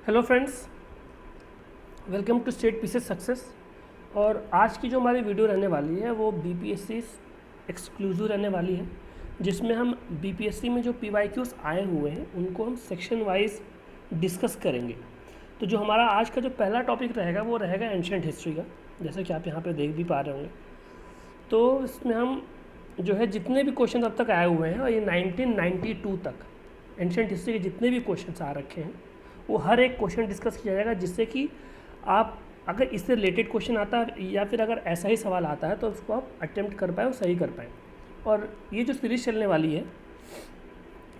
Hello friends, welcome to state pieces success. और आज की जो हमारी वीडियो रहने वाली है वो बीपीएससी एक्सक्लूसिव रहने वाली है, जिसमें हम बीपीएससी में जो पीवाईक्यूज आए हुए हैं उनको हम सेक्शन वाइज डिस्कस करेंगे। तो जो हमारा आज का जो पहला टॉपिक रहेगा वो रहेगा एंशिएंट हिस्ट्री का, जैसे कि आप यहाँ पे देख भी पा रहे होंगे। तो इसमें हम जो है जितने भी क्वेश्चन अब तक आए हुए हैं और ये 1992 तक एंशिएंट हिस्ट्री के जितने भी क्वेश्चन आ रखे हैं वो हर एक क्वेश्चन डिस्कस किया जाएगा, जिससे कि आप अगर इससे रिलेटेड क्वेश्चन आता है या फिर अगर ऐसा ही सवाल आता है तो उसको आप अटेम्प्ट कर पाएँ और सही कर पाएँ। और ये जो सीरीज़ चलने वाली है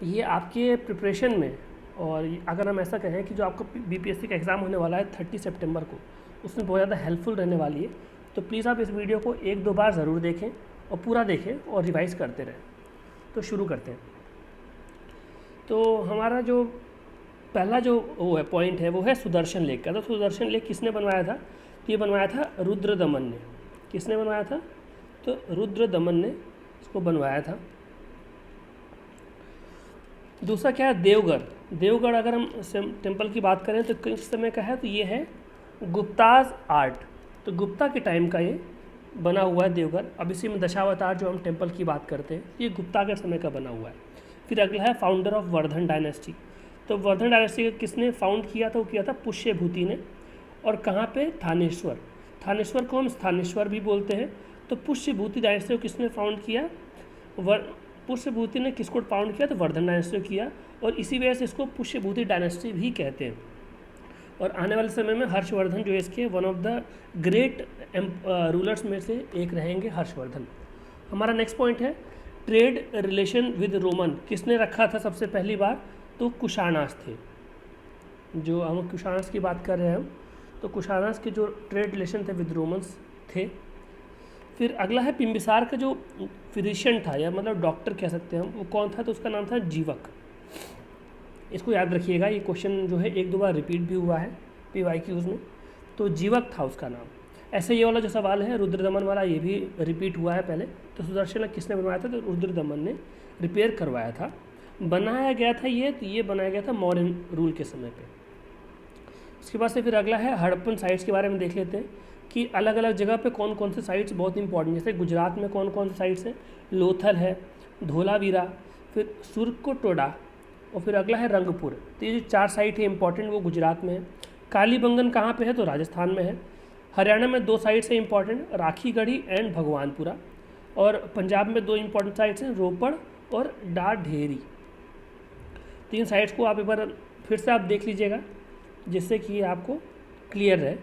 ये आपके प्रिपरेशन में, और अगर हम ऐसा कहें कि जो आपका बीपीएससी का एग्ज़ाम होने वाला है 30 सितंबर को, उसमें बहुत ज़्यादा हेल्पफुल रहने वाली है। तो प्लीज़ आप इस वीडियो को 1-2 बार ज़रूर देखें और पूरा देखें और रिवाइज़ करते रहें। तो शुरू करते हैं। तो हमारा जो पहला जो वो है पॉइंट है वो है सुदर्शन लेक का। तो सुदर्शन लेक किसने बनवाया था? तो ये बनवाया था रुद्रदमन ने। किसने बनवाया था? तो रुद्रदमन ने इसको बनवाया था। दूसरा क्या है? देवगढ़। देवगढ़ अगर हम टेम्पल की बात करें तो किस समय का है? तो ये है गुप्ताज आर्ट। तो गुप्ता के टाइम का ये बना हुआ है देवगढ़। अब इसी में दशावतार जो हम टेम्पल की बात करते हैं ये गुप्ता के समय का बना हुआ है। फिर अगला है फाउंडर ऑफ वर्धन डायनेस्टी। तो वर्धन डायनेस्टी किसने फाउंड किया था? वो किया था पुष्यभूति ने। और कहाँ पे? थानेश्वर। थानेश्वर को हम स्थानेश्वर भी बोलते हैं। तो पुष्यभूति डायनेस्टी को किसने फाउंड किया? पुष्यभूति ने किसको फाउंड किया? तो वर्धन डायनेस्टी किया, और इसी वजह से इसको पुष्यभूति डायनेस्टी भी कहते हैं। और आने वाले समय में हर्षवर्धन जो है इसके one of the great rulers में से एक रहेंगे हर्षवर्धन। हमारा नेक्स्ट पॉइंट है ट्रेड रिलेशन विद रोमन। किसने रखा था सबसे पहली बार? तो कुशाणास थे। जो हम कुशाणास की बात कर रहे हैं, तो कुशाणास के जो ट्रेड रिलेशन थे विद रोमन्स थे। फिर अगला है बिंबिसार का जो फिजिशियन था, या मतलब डॉक्टर कह सकते हैं हम, वो कौन था? तो उसका नाम था जीवक। इसको याद रखिएगा, ये क्वेश्चन जो है 1-2 बार रिपीट भी हुआ है पीवाईक्यूज में। तो जीवक था उसका नाम। ऐसे ये वाला जो सवाल है रुद्रदमन वाला, ये भी रिपीट हुआ है पहले। तो सुदर्शन किसने बनवाया था? तो रुद्रदमन ने रिपेयर करवाया था। बनाया गया था ये, तो ये बनाया गया था मौर्यन रूल के समय पे। उसके बाद से फिर अगला है हड़प्पन साइट्स के बारे में देख लेते हैं कि अलग अलग जगह पे कौन कौन से साइट्स बहुत इंपॉर्टेंट। जैसे गुजरात में कौन कौन से साइट्स हैं? लोथल है, धोलावीरा, फिर सुरकोटोडा, और फिर अगला है रंगपुर। तो ये जो 4 साइट है इंपॉर्टेंट, वो गुजरात में है। कालीबंगन कहाँ पे है? तो राजस्थान में है। हरियाणा में 2 साइट्स हैं इंपॉर्टेंट, राखीगढ़ी एंड भगवानपुरा। और पंजाब में 2 इंपॉर्टेंट साइट्स हैं, रोपड़ और डाढेरी। 3 साइट्स को आप एक बार फिर से आप देख लीजिएगा, जिससे कि आपको क्लियर रहे।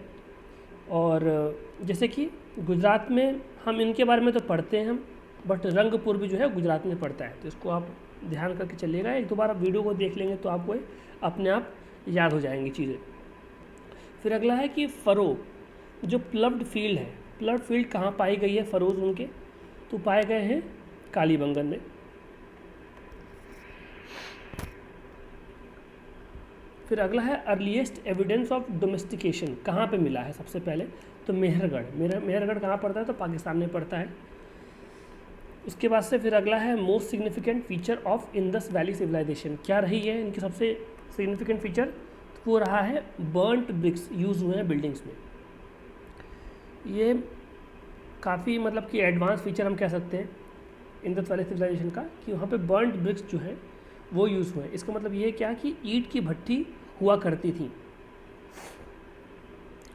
और जैसे कि गुजरात में हम इनके बारे में तो पढ़ते हैं हम, बट रंगपुर भी जो है गुजरात में पड़ता है। तो इसको आप ध्यान करके चलिएगा। 1-2 बार आप वीडियो को देख लेंगे तो आपको अपने आप याद हो जाएंगी चीज़ें। फिर अगला है कि फरो, जो प्लव्ड फील्ड है, प्लव्ड फील्ड कहाँ पाई गई है? फरोज उनके तो पाए गए हैं कालीबंगन में। फिर अगला है अर्लीस्ट एविडेंस ऑफ डोमेस्टिकेशन, कहाँ पे मिला है सबसे पहले? तो मेहरगढ़। मेहरगढ़ कहाँ पड़ता है? तो पाकिस्तान में पड़ता है। उसके बाद से फिर अगला है most significant feature of Indus valley civilisation. क्या रही है इनकी सबसे सिग्निफिकेंट फीचर? तो वो रहा है बर्न्ट ब्रिक्स यूज़ हुए हैं बिल्डिंग्स में। ये काफ़ी मतलब कि एडवांस फीचर हम कह सकते हैं इंडस वैली सिविलाइजेशन का, कि वहाँ पे बर्न्ट ब्रिक्स जो है वो यूज़ हुए। इसका मतलब ये क्या कि ईंट की भट्टी हुआ करती थी।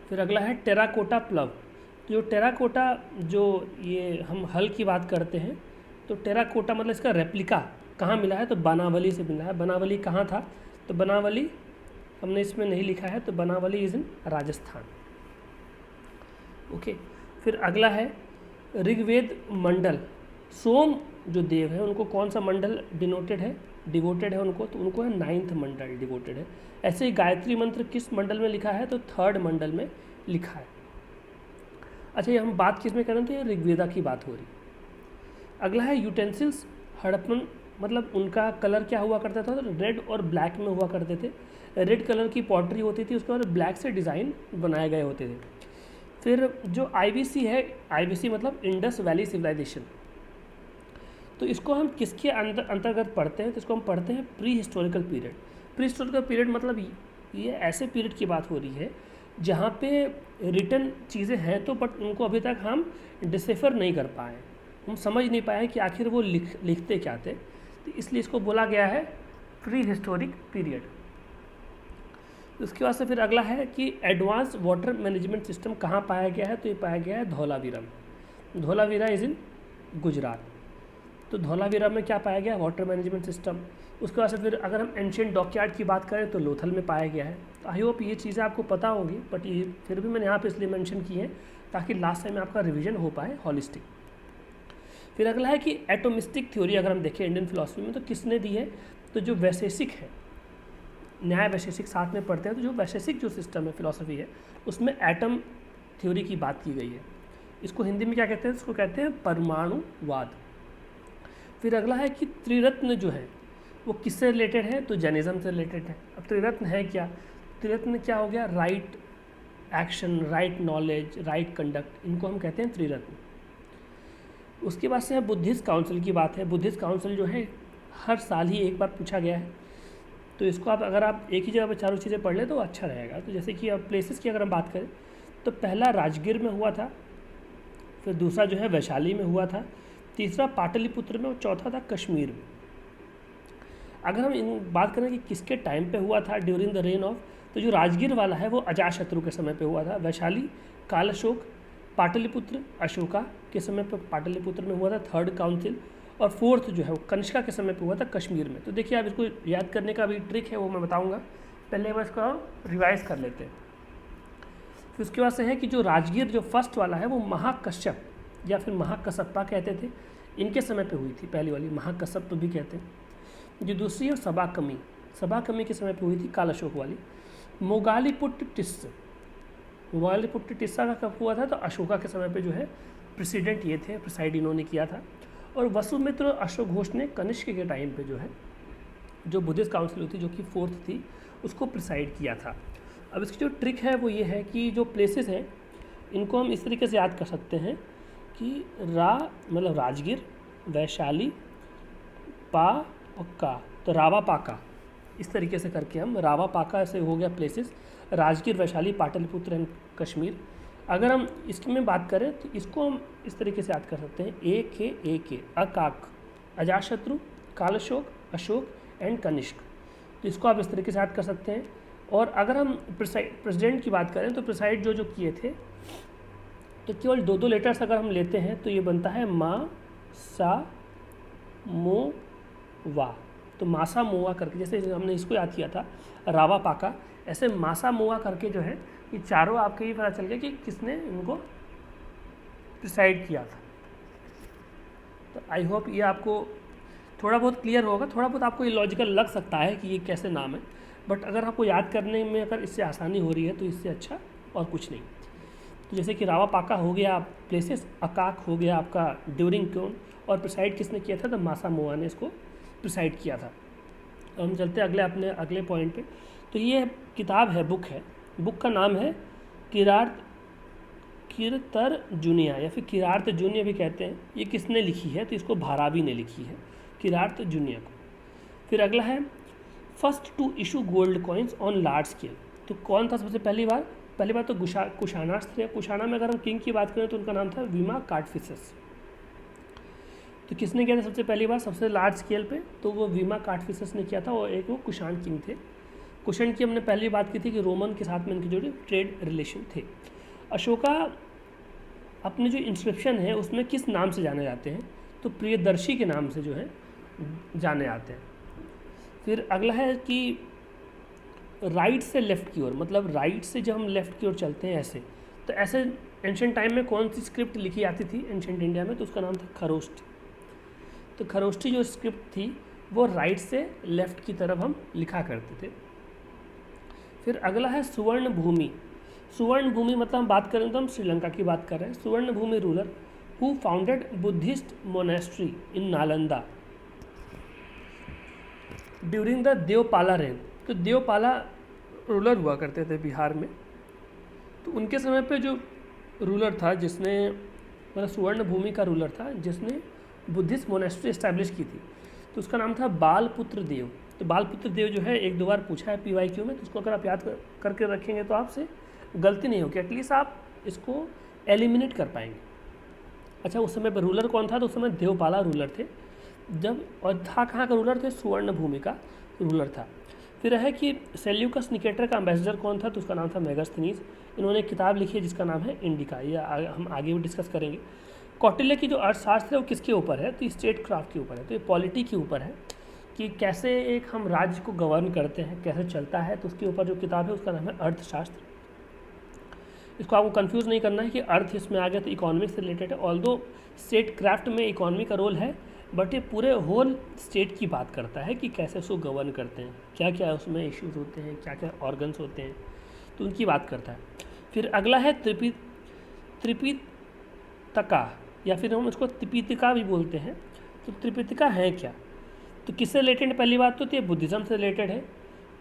फिर अगला है टेराकोटा प्लव। जो टेराकोटा, जो ये हम हल की बात करते हैं, तो टेराकोटा मतलब इसका रेप्लिका कहाँ मिला है? तो बनावली से मिला है। बनावली कहाँ था? तो बनावली हमने इसमें नहीं लिखा है, तो बनावली इज़ इन राजस्थान। ओके। फिर अगला है ऋग्वेद मंडल। सोम जो देव है उनको कौन सा मंडल डिनोटेड है, डिवोटेड है उनको? तो उनको है 9th मंडल डिवोटेड है। ऐसे ही गायत्री मंत्र किस मंडल में लिखा है? तो 3rd मंडल में लिखा है। अच्छा, ये हम बात किस में कर रहे थे? ये ऋग्वेदा की बात हो रही। अगला है यूटेंसिल्स। हड़प्पन मतलब उनका कलर क्या हुआ करता था? तो रेड और ब्लैक में हुआ करते थे। रेड कलर की पॉटरी होती थी, उसके बाद ब्लैक से डिज़ाइन बनाए गए होते थे। फिर जो IVC है, IVC मतलब इंडस वैली सिविलाइजेशन, तो इसको हम किसके अंतर्गत पढ़ते हैं? तो इसको हम पढ़ते हैं pre historical period. Pre historical period मतलब ये ऐसे पीरियड की बात हो रही है जहाँ पे रिटन चीज़ें हैं तो बट उनको अभी तक हम डिसेफर नहीं कर पाए, हम समझ नहीं पाए कि आखिर वो लिखते क्या थे, तो इसलिए इसको बोला गया है प्री हिस्टोरिक पीरियड। उसके बाद से फिर अगला है कि एडवांस वाटर मैनेजमेंट सिस्टम कहाँ पाया गया है, तो ये पाया गया है धौलावीरा में। Dholavira is in Gujarat. तो धौलावीरा में क्या पाया गया, वाटर मैनेजमेंट सिस्टम। उसके बाद से फिर अगर हम एंशियंट डॉकयार्ड की बात करें तो लोथल में पाया गया है। तो आई होप ये चीज़ें आपको पता होगी, बट ये फिर भी मैंने यहाँ पे इसलिए मेंशन की है ताकि लास्ट टाइम आपका रिवीजन हो पाए हॉलिस्टिक। फिर अगला है कि एटोमिस्टिक थ्योरी अगर हम देखें इंडियन फिलोसफी में तो किसने दी है, तो जो वैशेषिक है, न्याय वैशेषिक साथ में पढ़ते हैं, तो जो वैशेषिक जो सिस्टम है फिलोसफी है उसमें एटम थ्योरी की बात की गई है। इसको हिंदी में क्या कहते हैं, इसको कहते हैं परमाणुवाद। फिर अगला है कि त्रिरत्न जो है वो किससे रिलेटेड है, तो जैनिज्म से रिलेटेड है। अब त्रिरत्न है क्या, त्रिरत्न क्या हो गया, right action, right knowledge, right conduct, इनको हम कहते हैं त्रिरत्न। उसके बाद से है बुद्धिस्ट काउंसिल की बात है। बुद्धिस्ट काउंसिल जो है हर साल ही एक बार पूछा गया है, तो इसको आप अगर आप एक ही जगह पर चारों चीज़ें पढ़ लें तो अच्छा रहेगा। तो जैसे कि अब प्लेसेस की अगर हम बात करें तो पहला राजगीर में हुआ था, फिर दूसरा जो है वैशाली में हुआ था, तीसरा पाटलिपुत्र में और चौथा था कश्मीर में। अगर हम इन बात करें कि किसके टाइम पे हुआ था, ड्यूरिंग द रेन ऑफ, तो जो राजगीर वाला है वो अजातशत्रु के समय पे हुआ था, वैशाली काल अशोक, पाटलिपुत्र अशोका के समय पे पाटलिपुत्र में हुआ था थर्ड काउंसिल, और फोर्थ जो है वो कनिष्का के समय पे हुआ था कश्मीर में। तो देखिए आप इसको याद करने का भी ट्रिक है वो मैं बताऊँगा, पहले हम इसको रिवाइज कर लेते हैं। फिर उसके बाद से है कि जो राजगीर जो फर्स्ट वाला है वो महाकश्यप या फिर महाकसप्पा कहते थे, इनके समय पे हुई थी पहली वाली, महाकसप भी कहते हैं। जो दूसरी है सबाकमी, सबाकमी के समय पे हुई थी काल अशोक वाली। मोगालीपुट्ट टिस्स, मोगालीपुट्ट टिस्सा का कब हुआ था, तो अशोका के समय पे जो है प्रेसिडेंट ये थे, प्रिसाइड इन्होंने किया था। और वसुमित्र अशोक घोष ने कनिष्क के टाइम पे जो है जो बुद्धिस्ट काउंसिल हुई थी जो कि फोर्थ थी उसको प्रिसाइड किया था। अब इसकी जो ट्रिक है वो ये है कि जो प्लेसेस हैं इनको हम इस तरीके से याद कर सकते हैं कि मतलब राजगीर, वैशाली, पा और का, तो रावा पाका, इस तरीके से करके हम रावा पाका से हो गया प्लेसेस, राजगीर, वैशाली, पाटलिपुत्र एंड कश्मीर। अगर हम इसमें बात करें तो इसको हम इस तरीके से याद कर सकते हैं, ए के अकाक, अजातशत्रु, काल अशोक, अशोक एंड कनिष्क। तो इसको आप इस तरीके से याद कर सकते हैं। और अगर हम प्रेसिडेंट की बात करें तो प्रिसाइड जो किए थे तो केवल दो लेटर्स अगर हम लेते हैं तो ये बनता है मा सा मो वा। तो मासा मोआ करके, जैसे हमने इसको याद किया था रावा पाका, ऐसे मासा मोआ करके जो है ये चारों आपके ये पता चल गया कि किसने इनको प्रिसाइड किया था। तो आई होप ये आपको थोड़ा बहुत क्लियर होगा, थोड़ा बहुत आपको ये लॉजिकल लग सकता है कि ये कैसे नाम है, बट अगर आपको याद करने में अगर इससे आसानी हो रही है तो इससे अच्छा और कुछ नहीं। तो जैसे कि रावा पाका हो गया प्लेसेस, अकाक हो गया आपका ड्यूरिंग क्योन, और प्रिसाइड किसने किया था, तो मासा मोआ ने इसको प्रिसाइड किया था। और हम चलते हैं अगले पॉइंट पे। तो ये किताब है, बुक है, बुक का नाम है कीर्तर्जुनिया या फिर किरार्तजुनिया भी कहते हैं। ये किसने लिखी है, तो इसको भारावी ने लिखी है, किरार्तजुनिया को। फिर अगला है first to issue gold coins on large scale. तो कौन था सबसे पहली बार तो कुशानास थे। कुशाना में अगर हम किंग की बात करें तो उनका नाम था वीमा कार्टफिसस। तो किसने किया था सबसे पहली बार सबसे लार्ज स्केल पे, तो वो वीमा कार्टफिसस ने किया था, और एक वो कुशान किंग थे। कुशन की हमने पहली बात की थी कि रोमन के साथ में इनके जो ट्रेड रिलेशन थे। अशोका अपने जो इंस्क्रिप्शन है उसमें किस नाम से जाने जाते हैं, तो प्रियदर्शी के नाम से जो है जाने जाते हैं। फिर अगला है कि राइट से लेफ़्ट की ओर, मतलब राइट से जब हम लेफ़्ट की ओर चलते हैं ऐसे, तो ऐसे एंशिएंट टाइम में कौन सी स्क्रिप्ट लिखी जाती थी एंशिएंट इंडिया में, तो उसका नाम था खरोष्ठी। तो खरोष्ठी जो स्क्रिप्ट थी वो राइट से लेफ़्ट की तरफ हम लिखा करते थे। फिर अगला है सुवर्ण भूमि। सुवर्ण भूमि मतलब हम बात करें तो हम श्रीलंका की बात कर रहे हैं। Suvarnabhumi ruler who founded Buddhist monastery in Nalanda during the Devapala reign. तो देवपाला रूलर हुआ करते थे बिहार में, तो उनके समय पे जो रूलर था जिसने, मतलब सुवर्ण भूमि का रूलर था जिसने बुद्धिस्ट मोनेस्ट्री इस्टेब्लिश की थी, तो उसका नाम था बालपुत्र देव। तो बालपुत्र देव जो है 1-2 बार पूछा है PYQ में, तो उसको अगर आप याद करके रखेंगे तो आपसे गलती नहीं होगी, एटलीस्ट आप इसको एलिमिनेट कर पाएंगे। अच्छा, उस समय पर रूलर कौन था? तो उस समय देवपाला रूलर थे जब, और था कहाँ का रूलर थे? सुवर्ण भूमि का रूलर था। फिर है कि सेल्यूकस निकेटर का एम्बेसडर कौन था? तो उसका नाम था मेगास्थनीज। इन्होंने एक किताब लिखी है जिसका नाम है इंडिका, ये हम आगे भी डिस्कस करेंगे। कौटिल्य की जो अर्थशास्त्र है वो किसके ऊपर है? तो स्टेट क्राफ्ट के ऊपर है, तो ये पॉलिटी के ऊपर है कि कैसे एक हम राज्य को गवर्न करते हैं, कैसे चलता है, तो उसके ऊपर जो किताब है उसका नाम है अर्थशास्त्र। इसको आपको कंफ्यूज नहीं करना है कि अर्थ इसमें आ गया तो इकोनॉमिक्स से रिलेटेड है, ऑल्दो स्टेट क्राफ्ट में इकोनॉमी का रोल है, बट ये पूरे होल स्टेट की बात करता है कि कैसे उसको गवर्न करते हैं, क्या क्या उसमें इश्यूज होते हैं, क्या क्या ऑर्गन्स होते हैं, तो उनकी बात करता है। फिर अगला है त्रिपिटका, या फिर हम उसको त्रिपिटिका भी बोलते हैं। तो त्रिपिटिका है क्या? तो किससे रिलेटेड है? पहली बात तो ये बुद्धिज़्म से रिलेटेड है,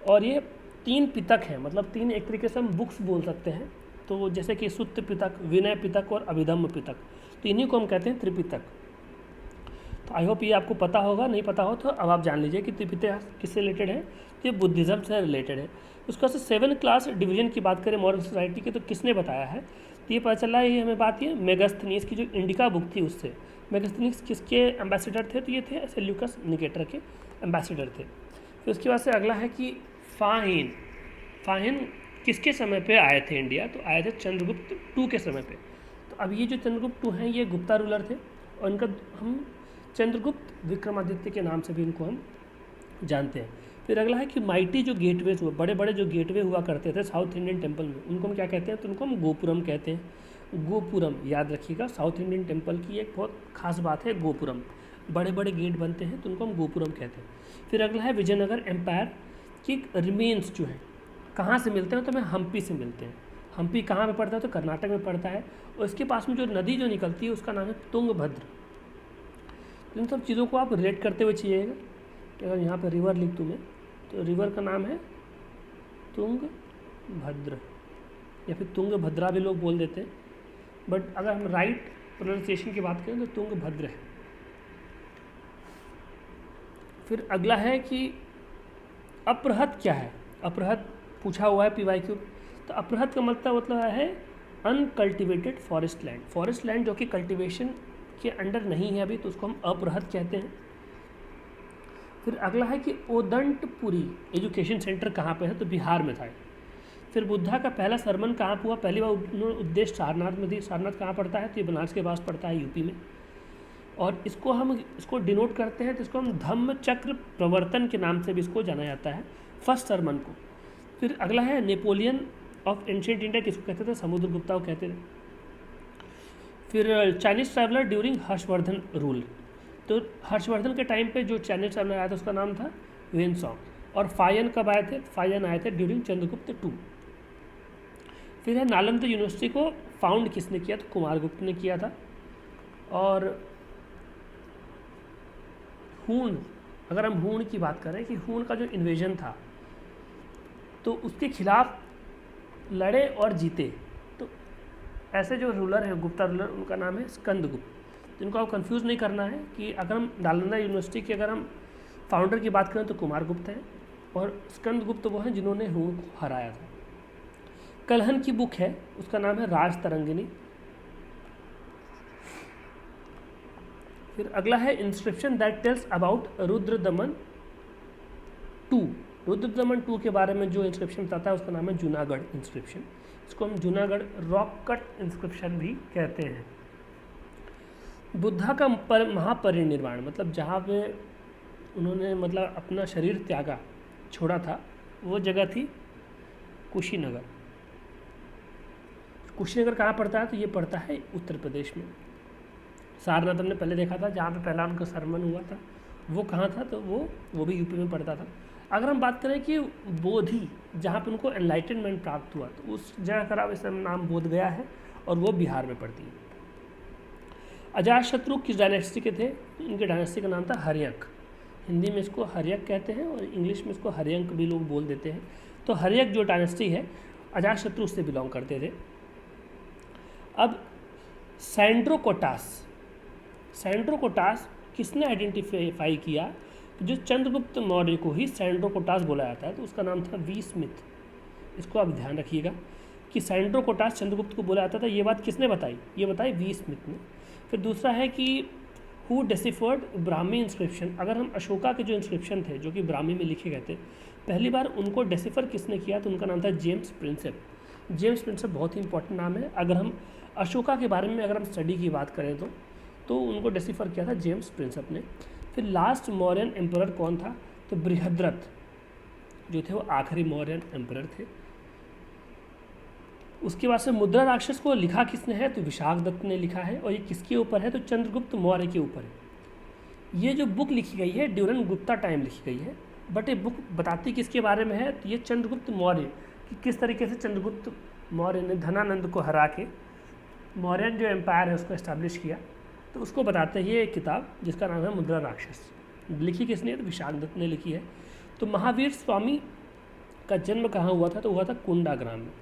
और ये 3 पिटक है, मतलब 3 एक तरीके से हम बुक्स बोल सकते हैं। तो जैसे कि सूत्र पिटक, विनय पिटक और अभिधम्म पिटक, तो इन्हीं को हम कहते हैं त्रिपिटक। तो आई होप ये आपको पता होगा, नहीं पता हो तो अब आप जान लीजिए कि त्रिपिटक किससे रिलेटेड है। तो ये बुद्धिज़्म से रिलेटेड है। उसका से 7 क्लास डिवीजन की बात करें मॉडर्न सोसाइटी की, तो किसने बताया है? तो ये पता चला है, ये हमें बात ये मेगास्थनीज की जो इंडिका बुक थी उससे। मेगास्थनीज किसके एम्बेसडर थे? तो ये थे सेल्यूकस निकेटर के एम्बेसडर थे। फिर उसके बाद से अगला है कि फाहिन किसके समय पे आए थे इंडिया? तो आए थे चंद्रगुप्त II के समय पे। तो अब ये जो चंद्रगुप्त II हैं ये गुप्ता रूलर थे, और इनका हम चंद्रगुप्त विक्रमादित्य के नाम से भी इनको हम जानते हैं। फिर अगला है कि माइटी जो गेटवेज हुआ, बड़े बड़े जो गेटवे हुआ करते थे साउथ इंडियन टेम्पल में, उनको हम क्या कहते हैं? तो उनको हम गोपुरम कहते हैं। गोपुरम याद रखिएगा, साउथ इंडियन टेम्पल की एक बहुत खास बात है गोपुरम, बड़े बड़े गेट बनते हैं तो उनको हम गोपुरम कहते हैं। फिर अगला है विजयनगर एम्पायर की रिमेन्स जो है कहाँ से मिलते हैं? तो हमें हम्पी से मिलते हैं। हम्पी कहाँ पे पड़ता है? तो कर्नाटक में पड़ता है, और इसके पास में जो नदी जो निकलती है उसका नाम है तुंगभद्र। इन सब चीज़ों को आप रिलेट करते हुए चाहिएगा कि अगर यहाँ पे रिवर लिख दूँ मैं, तो रिवर का नाम है तुंगभद्र, या फिर तुंगभद्रा भी लोग बोल देते हैं, बट अगर हम राइट प्रोनाउंसिएशन की बात करें तो तुंगभद्र है। फिर अगला है कि अपृहत क्या है? अपृहत पूछा हुआ है PYQ। तो अपृहत का मतलब है uncultivated forest land, forest land जो कि कल्टिवेशन के अंडर नहीं है अभी, तो उसको हम अपृहत कहते हैं। फिर अगला है कि ओदंतपुरी एजुकेशन सेंटर कहाँ पे है? तो बिहार में था। फिर बुद्धा का पहला सरमन कहाँ हुआ? पहली बार उन्होंने उद्देश्य सारनाथ में दी। सारनाथ कहाँ पड़ता है? तो ये बनारस के पास पड़ता है, यूपी में। और इसको डिनोट करते हैं, तो इसको हम धम्म चक्र प्रवर्तन के नाम से भी इसको जाना जाता है, फर्स्ट सरमन को। फिर अगला है नेपोलियन ऑफ एंशिएंट इंडिया, किसको कहते थे? समुद्रगुप्ता को कहते थे। फिर Chinese traveller during Harshvardhan rule, तो हर्षवर्धन के टाइम पे जो चाइनीज ट्रैवलर आया था उसका नाम था वेनसॉन्ग। और फायन कब आए थे? फायन आए थे ड्यूरिंग चंद्रगुप्त II। फिर है नालंदा यूनिवर्सिटी को फाउंड किसने किया? तो कुमारगुप्त ने किया था। और हूण, अगर हम हूण की बात करें कि हूण का जो इन्वेजन था तो उसके खिलाफ लड़े और जीते, तो ऐसे जो रूलर हैं गुप्ता रूलर, उनका नाम है स्कंदगुप्त। जिनको आप कंफ्यूज नहीं करना है कि अगर हम नालंदा यूनिवर्सिटी के अगर हम फाउंडर की बात करें तो कुमारगुप्त हैं, और स्कंदगुप्त वो हैं जिन्होंने हूण को हराया था। कलहन की बुक है, उसका नाम है राज तरंगिनी। फिर अगला है inscription that tells about Rudradaman II। Rudradaman II के बारे में जो इंस्क्रिप्शन बताता है उसका नाम है जूनागढ़ इंस्क्रिप्शन। इसको हम जूनागढ़ रॉक कट इंस्क्रिप्शन भी कहते हैं। बुद्धा का महापरिनिर्वाण, मतलब जहाँ पे उन्होंने मतलब अपना शरीर त्यागा, छोड़ा था, वो जगह थी कुशीनगर। कुशीनगर कहाँ पड़ता है? तो ये पड़ता है उत्तर प्रदेश में। सारनाथ हमने पहले देखा था, जहाँ पे पहला उनका सरमन हुआ था, वो कहाँ था? तो वो भी यूपी में पड़ता था। अगर हम बात करें कि बोधि, जहाँ पे उनको एनलाइटनमेंट प्राप्त हुआ, तो उस जगह का नाम बोध गया है, और वो बिहार में पड़ती है। अजातशत्रु किस डायनेस्टी के थे? इनके डायनेस्टी का नाम था हर्यक। हिंदी में इसको हर्यक कहते हैं, और इंग्लिश में इसको हर्यंक भी लोग बोल देते हैं। तो हर्यक जो डायनेस्टी है अजातशत्रु से बिलोंग करते थे। अब सैंड्रोकोटास किसने आइडेंटिफाई किया तो जो चंद्रगुप्त मौर्य को ही सैंड्रोकोटास बोला जाता है, तो उसका नाम था वी स्मिथ। इसको आप ध्यान रखिएगा कि सैंड्रोकोटास चंद्रगुप्त को बोला जाता था। ये बात किसने बताई? ये बताई वी स्मिथ ने। फिर दूसरा है कि हु डेसिफर्ड ब्राह्मी इंस्क्रिप्शन। अगर हम अशोका के जो इंस्क्रिप्शन थे जो कि ब्राह्मी में लिखे गए थे, पहली बार उनको डेसिफर किसने किया? तो उनका नाम था जेम्स प्रिंसेप। जेम्स प्रिंसेप बहुत ही इंपॉर्टेंट नाम है। अगर हम अशोका के बारे में अगर हम स्टडी की बात करें तो उनको डेसिफर किया था जेम्स प्रिंसेप ने। फिर लास्ट मौर्यन एम्परर कौन था? तो बृहद्रथ जो थे वो आखिरी मौर्यन एम्परर थे। उसके बाद से मुद्रा राक्षस को लिखा किसने है? तो विशाखदत्त ने लिखा है। और ये किसके ऊपर है? तो चंद्रगुप्त मौर्य के ऊपर है। ये जो बुक लिखी गई है ड्यूरिंग गुप्ता टाइम लिखी गई है, बट ये बुक बताती किसके बारे में है? तो ये चंद्रगुप्त मौर्य कि किस तरीके से चंद्रगुप्त मौर्य ने धनानंद को हरा के मौर्यन जो एम्पायर है उसको इस्टेब्लिश किया, तो उसको बताते हैं ये एक किताब जिसका नाम है मुद्रा राक्षस। लिखी किसने? तो विशाखदत्त ने लिखी है। तो महावीर स्वामी का जन्म कहाँ हुआ था? तो हुआ था कुंडा ग्राम में।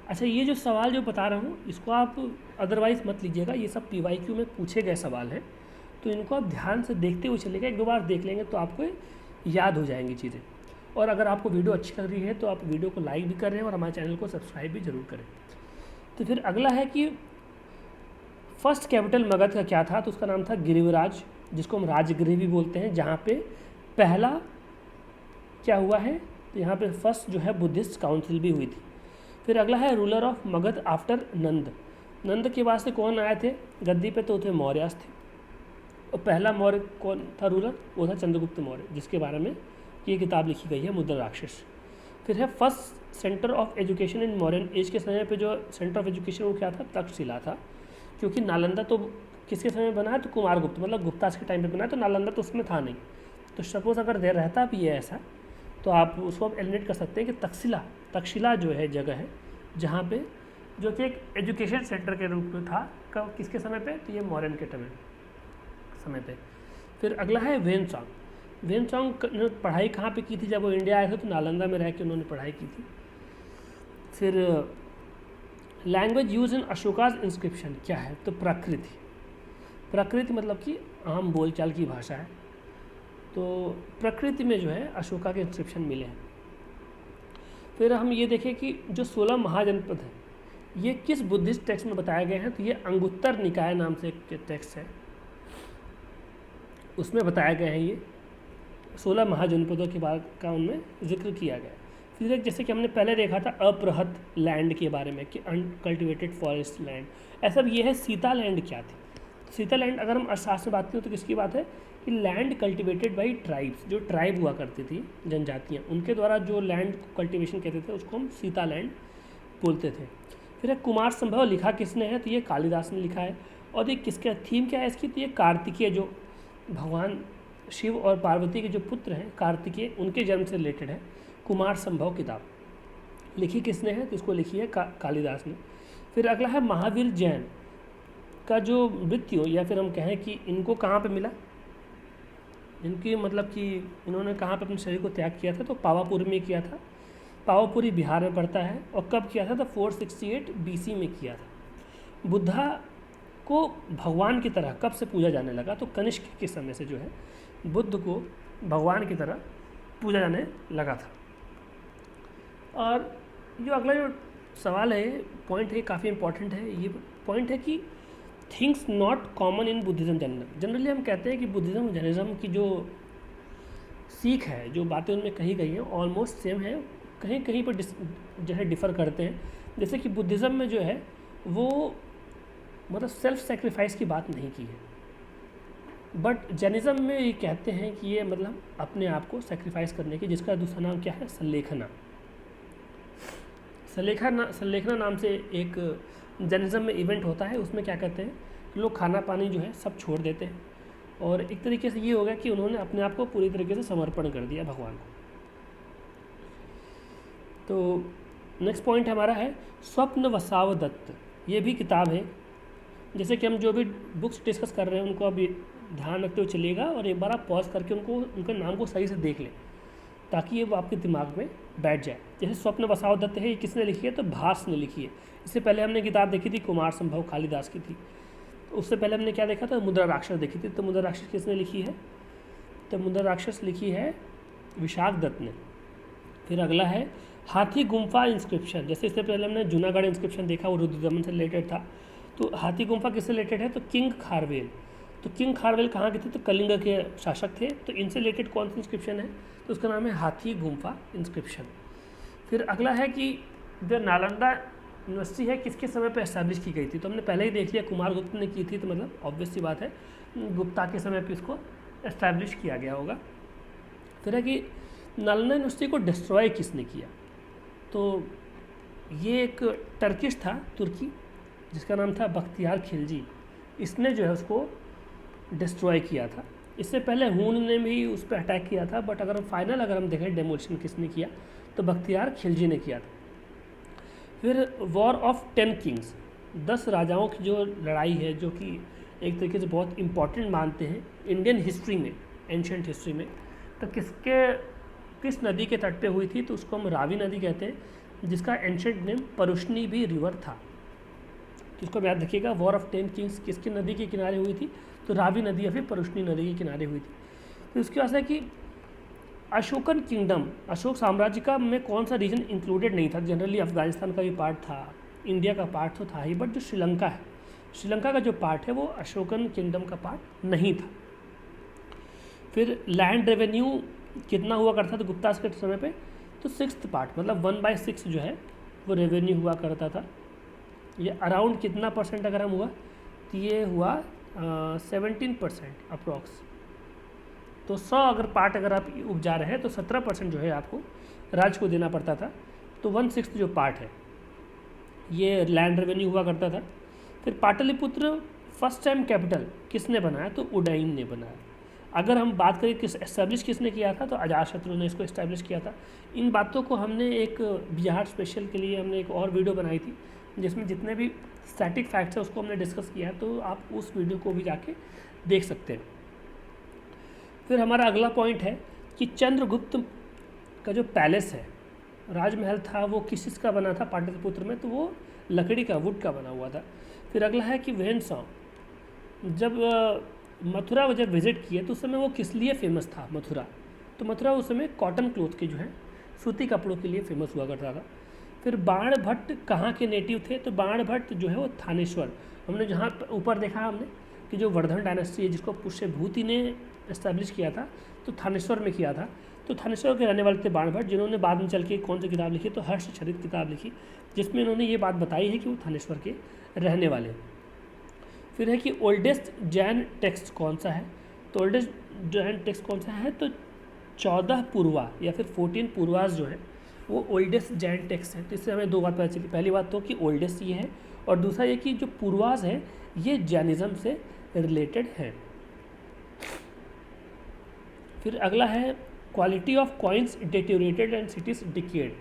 अच्छा, ये जो सवाल जो बता रहा हूँ इसको आप अदरवाइज़ मत लीजिएगा, ये सब PYQ में पूछे गए सवाल हैं, तो इनको आप ध्यान से देखते हुए चलिएगा। एक दो बार देख लेंगे तो आपको याद हो जाएंगी चीज़ें। और अगर आपको वीडियो अच्छी लग रही है तो आप वीडियो को लाइक भी कर रहे हैं और हमारे चैनल को सब्सक्राइब भी जरूर करें। तो फिर अगला है कि फर्स्ट कैपिटल मगध का क्या था? तो उसका नाम था गिरिवराज, जिसको हम राजगृह भी बोलते हैं, जहाँ पे पहला क्या हुआ है? तो यहाँ पे फर्स्ट जो है बुद्धिस्ट काउंसिल भी हुई थी। फिर अगला है रूलर ऑफ मगध आफ्टर नंद। नंद के बाद से कौन आए थे गद्दी पे? तो थे मौर्यास थे। और पहला मौर्य कौन था रूलर? वो था चंद्रगुप्त मौर्य, जिसके बारे में ये किताब लिखी गई है मुद्रा राक्षस। फिर है first centre of education in modern age के समय पे जो सेंटर ऑफ एजुकेशन वो क्या था? तक्षशिला था, क्योंकि नालंदा तो किसके समय बना है? तो कुमारगुप्त मतलब गुप्तास के टाइम पे बना है, तो नालंदा तो उसमें था नहीं। तो सपोज अगर देर रहता भी है ऐसा तो आप उसको आप एलिमिनेट कर सकते हैं कि तक्षशिला जो है जगह है जहाँ पे जो कि एक एजुकेशन सेंटर के रूप में था। कब किसके समय पे? तो ये मॉडर्न के समय पे। फिर अगला है वेनसॉन्ग ने पढ़ाई कहाँ पे की थी? जब वो इंडिया आए थे तो नालंदा में रह के उन्होंने पढ़ाई की थी। फिर language use in Ashoka's inscription क्या है? तो प्रकृति मतलब कि आम बोलचाल की भाषा है। तो प्रकृति में जो है अशोका के इंस्क्रिप्शन मिले हैं। फिर हम ये देखें कि जो 16 महाजनपद हैं ये किस बुद्धिस्ट टेक्स्ट में बताए गए हैं? तो ये अंगुत्तर निकाय नाम से एक टेक्स्ट है, उसमें बताए गए हैं ये 16 महाजनपदों के बाद का उनमें जिक्र किया गया। फिर एक जैसे कि हमने पहले देखा था अपृहत लैंड के बारे में कि अनकल्टिवेटेड फॉरेस्ट लैंड, ऐसा ये है सीता लैंड क्या थी? सीता लैंड अगर हम अर्थशास्त्र में बात करें तो किसकी बात है कि लैंड कल्टिवेटेड बाई ट्राइब्स, जो ट्राइब हुआ करती थी जनजातियाँ, उनके द्वारा जो लैंड कल्टिवेशन कहते थे उसको हम सीता लैंड बोलते थे। फिर एक कुमार संभव लिखा किसने है? तो ये कालिदास ने लिखा है। और ये किसका थीम क्या है इसकी? तो ये कार्तिकेय, जो भगवान शिव और पार्वती के जो पुत्र हैं कार्तिकेय, उनके जन्म से रिलेटेड है। कुमार संभव किताब लिखी किसने है? तो इसको लिखी है कालिदास ने। फिर अगला है महावीर जैन का जो मृत्यु, या फिर हम कहें कि इनको कहाँ पे मिला, इनकी मतलब कि इन्होंने कहाँ पे अपने शरीर को त्याग किया था? तो पावापुरी में किया था। पावापुरी बिहार में पड़ता है। और कब किया था? तो 468 BC में किया था। बुद्धा को भगवान की तरह कब से पूजा जाने लगा? तो कनिष्क के समय से जो है बुद्ध को भगवान की तरह पूजा जाने लगा था। और जो अगला जो सवाल है, पॉइंट है, काफ़ी इंपॉर्टेंट है। ये पॉइंट है कि things not common in Buddhism generally हम कहते हैं कि बुद्धिज़्म जैनिज़्म की जो सीख है, जो बातें उनमें कही गई हैं ऑलमोस्ट सेम है, कहीं कहीं पर जो है डिफ़र करते हैं। जैसे कि बुद्धिज़्म में जो है वो मतलब सेल्फ सेक्रीफाइस की बात नहीं की है, बट जैनिज़्म में ये कहते हैं कि ये मतलब अपने आप को सेक्रीफाइस करने की, जिसका दूसरा नाम क्या है? संलेखना। संलेखना नाम से एक जैनिज़्म में इवेंट होता है। उसमें क्या कहते हैं कि लोग खाना पानी जो है सब छोड़ देते हैं, और एक तरीके से ये हो गया कि उन्होंने अपने आप को पूरी तरीके से समर्पण कर दिया भगवान को। तो नेक्स्ट पॉइंट हमारा है स्वप्न वसावदत्त। ये भी किताब है। जैसे कि हम जो भी बुक्स डिस्कस कर रहे हैं उनको अभी ध्यान रखते हुए चलिएगा, और एक बार आप पॉज करके उनके नाम को सही से देख लें ताकि ये वो आपके दिमाग में बैठ जाए। जैसे स्वप्न वसावदत्त है, ये किसने लिखी है? तो भास ने लिखी है। इससे पहले हमने किताब देखी थी कुमार संभव, कालिदास की थी। तो उससे पहले हमने क्या देखा था? मुद्रा राक्षस देखी थी। तो मुद्रा राक्षस किसने लिखी है? तमुंदर राक्षस लिखी है विशाख दत्त ने। फिर अगला है हाथी गुम्फा इंस्क्रिप्शन। जैसे इससे पहले हमने जूनागढ़ इंस्क्रिप्शन देखा, वो रुद्रदमन से रिलेटेड था। तो हाथी गुम्फा किससे रिलेटेड है? तो किंग खारवेल। तो किंग खारवेल कहाँ के थे? तो कलिंग के शासक थे। तो इनसे रिलेटेड कौन सी इंस्क्रिप्शन है? तो उसका नाम है हाथी गुम्फा इंस्क्रिप्शन। फिर अगला है कि जो नालंदा यूनिवर्सिटी है किसके समय पर एस्टैब्लिश की गई थी? तो हमने पहले ही देख लिया, कुमारगुप्त ने की थी, तो मतलब ऑब्वियस सी बात है गुप्ता के समय पर इसको एस्टैब्लिश किया गया होगा। फिर है कि नालंदा यूनिवर्सिटी को डिस्ट्रॉय किसने किया? तो ये एक टर्किश था, तुर्की, जिसका नाम था बख्तियार खिलजी। इसने जो है उसको डिस्ट्रॉय किया था। इससे पहले हून ने भी उस पर अटैक किया था, बट अगर हम देखें डेमोलिशन किसने किया तो बख्तियार खिलजी ने किया था। फिर वॉर ऑफ 10 किंग्स, 10 राजाओं की जो लड़ाई है, जो कि एक तरीके से बहुत इंपॉर्टेंट मानते हैं इंडियन हिस्ट्री में, एंशंट हिस्ट्री में। तो किस नदी के तट पे हुई थी? तो उसको हम रावी नदी कहते हैं, जिसका एंशंट नेम परुष्णी भी रिवर था। तो इसको याद रखिएगा, वॉर ऑफ 10 किंग्स किसकी नदी के किनारे हुई थी? तो रावी नदी या फिर परुष्णी नदी के किनारे हुई थी। तो इसके बाद है कि अशोकन किंगडम, अशोक साम्राज्य का में कौन सा रीजन इंक्लूडेड नहीं था? जनरली अफगानिस्तान का भी पार्ट था, इंडिया का पार्ट तो था ही, बट जो श्रीलंका है, श्रीलंका का जो पार्ट है वो अशोकन किंगडम का पार्ट नहीं था। फिर लैंड रेवेन्यू कितना हुआ करता था गुप्ता के समय पे? तो 6th पार्ट, मतलब 1/6 जो है वो रेवेन्यू हुआ करता था। ये अराउंड कितना परसेंट अगर हम हुआ तो ये हुआ 17% अप्रॉक्स। तो 100 अगर पार्ट अगर आप उपजा रहे हैं तो 17% जो है आपको राज्य को देना पड़ता था। तो 1/6 जो पार्ट है ये लैंड रेवेन्यू हुआ करता था। फिर पाटलिपुत्र फर्स्ट टाइम कैपिटल किसने बनाया? तो उदयन ने बनाया। अगर हम बात करें एस्टैब्लिश किसने किया था? तो अजातशत्रु ने इसको एस्टैब्लिश किया था। इन बातों को हमने एक बिहार स्पेशल के लिए हमने एक और वीडियो बनाई थी, जिसमें जितने भी स्टैटिक फैक्ट्स हैं उसको हमने डिस्कस किया है, तो आप उस वीडियो को भी जाके देख सकते हैं। फिर हमारा अगला पॉइंट है कि चंद्रगुप्त का जो पैलेस है, राजमहल था, वो किस का बना था पाटलिपुत्र में? तो वो लकड़ी का, वुड का बना हुआ था। फिर अगला है कि वेनसॉ जब मथुरा जब विजिट किए तो उस समय वो किस लिए फेमस था मथुरा? तो मथुरा उस समय कॉटन क्लोथ के जो है सूती कपड़ों के लिए फेमस हुआ करता था। फिर बाण भट्ट कहाँ के नेटिव थे? तो बाण भट्ट जो है वो थानेश्वर, हमने जहाँ ऊपर देखा हमने कि जो वर्धन डायनेस्टी है जिसको पुष्यभूति ने एस्टैब्लिश किया था, तो थानेश्वर में किया था। तो थानेश्वर के रहने वाले थे बाण भट्ट, जिन्होंने बाद में चल के कौन सी किताब लिखी? तो हर्षचरित किताब लिखी, जिसमें उन्होंने ये बात बताई है कि वो थानेश्वर के रहने वाले हैं। फिर है कि ओल्डेस्ट जैन टेक्स्ट कौन सा है? तो ओल्डेस्ट जैन टेक्स्ट कौन सा है? तो 14 पूर्वा या फिर 14 पूर्वास जो है वो ओल्डेस्ट जैन टेक्स्ट है। तो इससे हमें दो बात पता चली। पहली बात तो कि ओल्डेस्ट ये है, और दूसरा ये कि जो पूर्वास है ये जैनिज़्म से रिलेटेड है। फिर अगला है quality of coins deteriorated and cities decayed.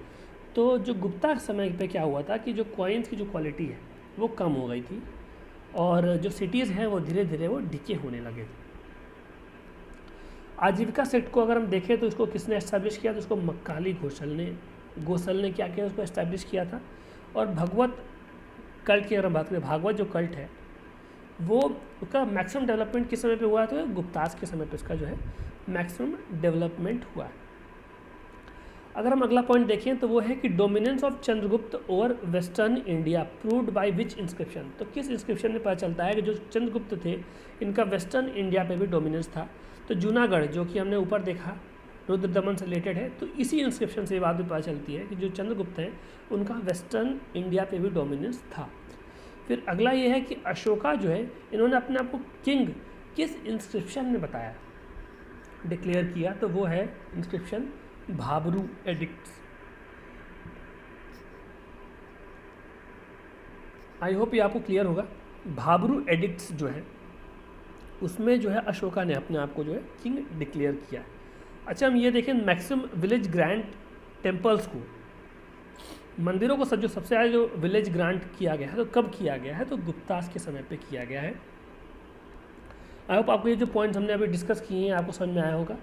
तो जो गुप्ता समय पे क्या हुआ था कि जो कॉइन्स की जो क्वालिटी है वो कम हो गई थी, और जो सिटीज़ हैं वो धीरे धीरे वो डिके होने लगे थे। आजीविका सेक्ट को अगर हम देखें तो इसको किसने एस्टैब्लिश किया? तो इसको मक्काली गोसल ने क्या किया? उसको एस्टैब्लिश किया था। और भगवत कल्ट की अगर हम बात करें, भागवत जो कल्ट है वो उसका मैक्सिमम डेवलपमेंट किस समय पे हुआ? तो गुप्तास के समय पे इसका जो है मैक्सिमम डेवलपमेंट हुआ है। अगर हम अगला पॉइंट देखें तो वो है कि dominance of Chandragupta over western India proved by which inscription. तो किस इंस्क्रिप्शन में पता चलता है कि जो चंद्रगुप्त थे इनका वेस्टर्न इंडिया पे भी डोमिनेंस था? तो जूनागढ़ जो कि हमने ऊपर देखा रुद्रदमन से रिलेटेड है, तो इसी इंस्क्रिप्शन से ये बात भी पता चलती है कि जो चंद्रगुप्त हैं उनका वेस्टर्न इंडिया पे भी डोमिनेंस था। फिर अगला ये है कि अशोका जो है इन्होंने अपने आप को किंग किस इंस्क्रिप्शन में बताया, डिक्लेयर किया? तो वो है inscription Bhabru addicts. I hope ये आपको क्लियर होगा। भाबरू एडिक्ट्स जो है उसमें जो है अशोका ने अपने आप को जो है किंग डिक्लेयर किया है। अच्छा, हम ये देखें मैक्सिमम विलेज ग्रांट टेम्पल्स को, मंदिरों को जो सबसे ज़्यादा जो विलेज ग्रांट किया गया है तो कब किया गया है? तो गुप्तास के समय पे किया गया है। आई होप आपको ये जो पॉइंट्स हमने अभी डिस्कस किए हैं आपको समझ में आया होगा।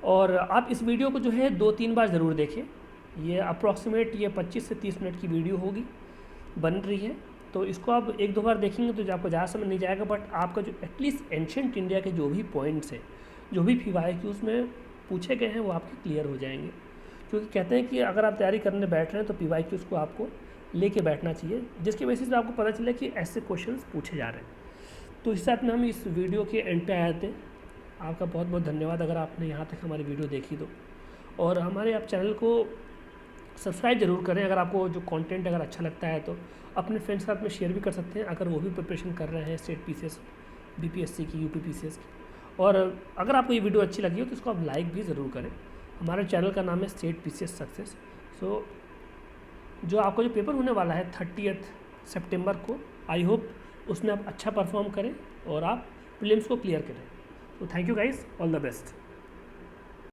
और आप इस वीडियो को जो है 2-3 बार ज़रूर देखें। ये अप्रॉक्सीमेट ये 25 से 30 मिनट की वीडियो होगी, बन रही है, तो इसको आप 1-2 बार देखेंगे तो आपको ज़्यादा समझ नहीं जाएगा, बट आपका जो एटलीस्ट एंशंट इंडिया के जो भी पॉइंट्स हैं जो भी PYQs में पूछे गए हैं वो आपके क्लियर हो जाएंगे। क्योंकि कहते हैं कि अगर आप तैयारी करने बैठ रहे हैं तो PYQs को आपको लेके बैठना चाहिए, जिसके बेसिस पे आपको पता चले कि ऐसे क्वेश्चंस पूछे जा रहे हैं। तो इस साथ में हम इस वीडियो के एंड पे आए थे। आपका बहुत बहुत धन्यवाद अगर आपने यहाँ तक हमारी वीडियो देखी तो, और हमारे आप चैनल को सब्सक्राइब जरूर करें। अगर आपको जो कंटेंट अगर अच्छा लगता है तो अपने फ्रेंड्स के साथ में शेयर भी कर सकते हैं, अगर वो भी प्रिपरेशन कर रहे हैं स्टेट PCS, BPSC की, UP PCS की। और अगर आपको ये वीडियो अच्छी लगी हो तो इसको आप लाइक भी ज़रूर करें। हमारे चैनल का नाम है स्टेट PCS सक्सेस। सो जो आपको जो पेपर होने वाला है 30 सितंबर को, आई होप उसमें आप अच्छा परफॉर्म करें और आप प्रीलिम्स को क्लियर करें। तो thank you guys, all the best.